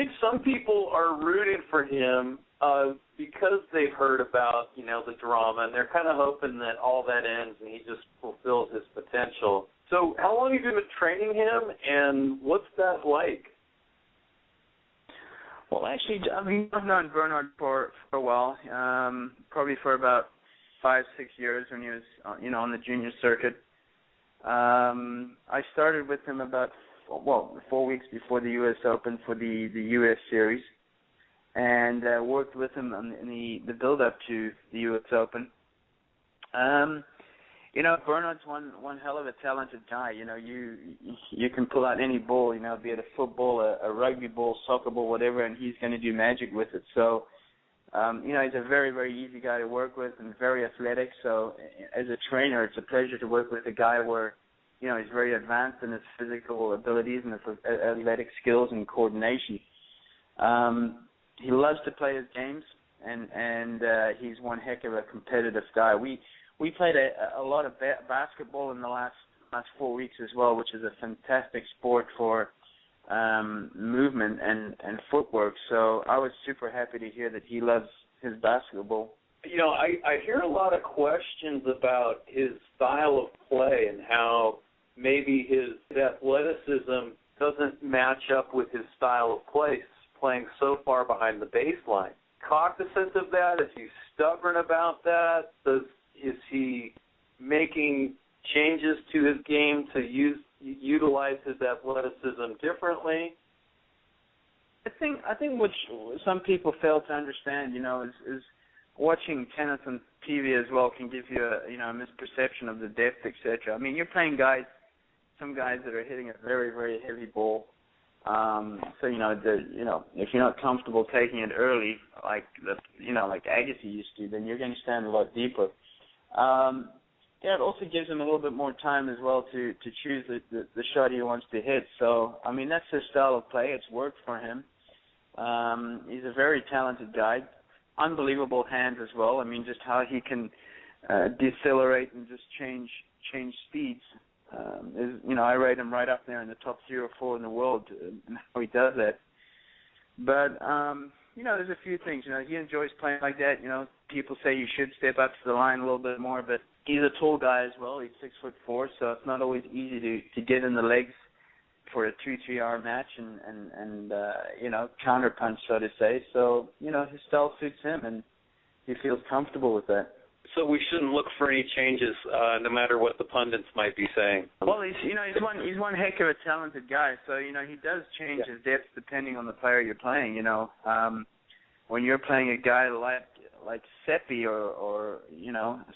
think some people are rooting for him because they've heard about, the drama, and they're kind of hoping that all that ends and he just fulfills his potential. So how long have you been training him, and what's that like? Well, actually, I've known Bernard for a while, probably for about 5-6 years when he was, on the junior circuit. I started with him about 4 weeks before the U.S. Open for the U.S. Series, and worked with him in the build-up to the U.S. Open. Bernard's one hell of a talented guy. You can pull out any ball, be it a football, a rugby ball, soccer ball, whatever, and he's going to do magic with it. So, he's a very, very easy guy to work with and very athletic. So, as a trainer, it's a pleasure to work with a guy where, he's very advanced in his physical abilities and his athletic skills and coordination. He loves to play his games, and he's one heck of a competitive guy. We played a lot of basketball in the last 4 weeks as well, which is a fantastic sport for movement and footwork. So I was super happy to hear that he loves his basketball. I hear a lot of questions about his style of play and how maybe his athleticism doesn't match up with his style of play, playing so far behind the baseline. Cognizant of that? Is he stubborn about that? Is he making changes to his game to utilize his athleticism differently? I think what some people fail to understand, is watching tennis on TV as well can give you a misperception of the depth, etc. I mean, you're playing some guys that are hitting a very, very heavy ball. So if you're not comfortable taking it early, like Agassi used to, then you're going to stand a lot deeper. It also gives him a little bit more time as well to choose the shot he wants to hit. So, that's his style of play. It's worked for him. He's a very talented guy. Unbelievable hands as well. Just how he can decelerate and just change speeds. I rate him right up there in the top 3 or 4 in the world and how he does that. But, there's a few things. He enjoys playing like that. People say you should step up to the line a little bit more, but he's a tall guy as well. He's 6'4", so it's not always easy to get in the legs for a 2-3 hour match and counterpunch, so to say. So, his style suits him, and he feels comfortable with that. So we shouldn't look for any changes, no matter what the pundits might be saying. Well, he's one heck of a talented guy. So he does change his depth depending on the player you're playing. When you're playing a guy like Seppi or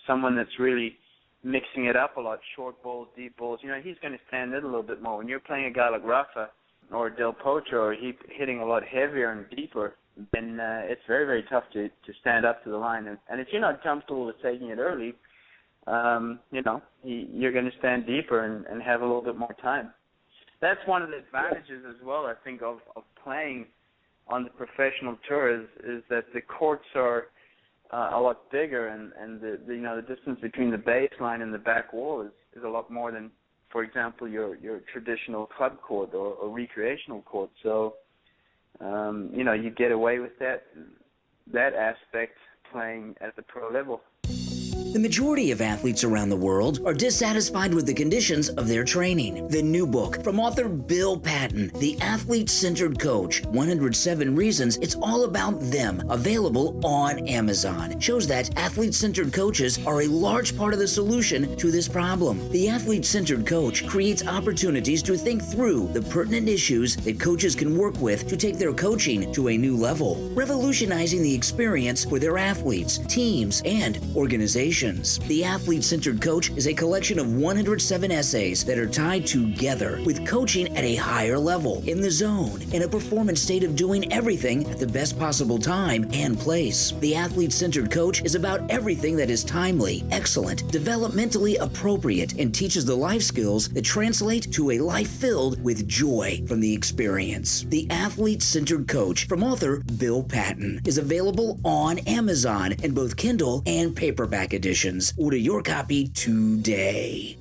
someone that's really mixing it up a lot, short balls, deep balls, he's going to stand it a little bit more. When you're playing a guy like Rafa or Del Potro, or he's hitting a lot heavier and deeper, then it's very, very tough to stand up to the line. And if you're not comfortable with taking it early, you're going to stand deeper and have a little bit more time. That's one of the advantages as well, I think, of playing on the professional tour is that the courts are a lot bigger, and the distance between the baseline and the back wall is a lot more than, for example, your traditional club court or recreational court. So, you get away with that aspect playing at the pro level. The majority of athletes around the world are dissatisfied with the conditions of their training. The new book from author Bill Patton, The Athlete-Centered Coach, 107 Reasons It's All About Them, available on Amazon, shows that athlete-centered coaches are a large part of the solution to this problem. The Athlete-Centered Coach creates opportunities to think through the pertinent issues that coaches can work with to take their coaching to a new level, revolutionizing the experience for their athletes, teams, and organizations. The Athlete-Centered Coach is a collection of 107 essays that are tied together with coaching at a higher level, in the zone, in a performance state of doing everything at the best possible time and place. The Athlete-Centered Coach is about everything that is timely, excellent, developmentally appropriate, and teaches the life skills that translate to a life filled with joy from the experience. The Athlete-Centered Coach from author Bill Patton is available on Amazon in both Kindle and paperback editions. Order your copy today.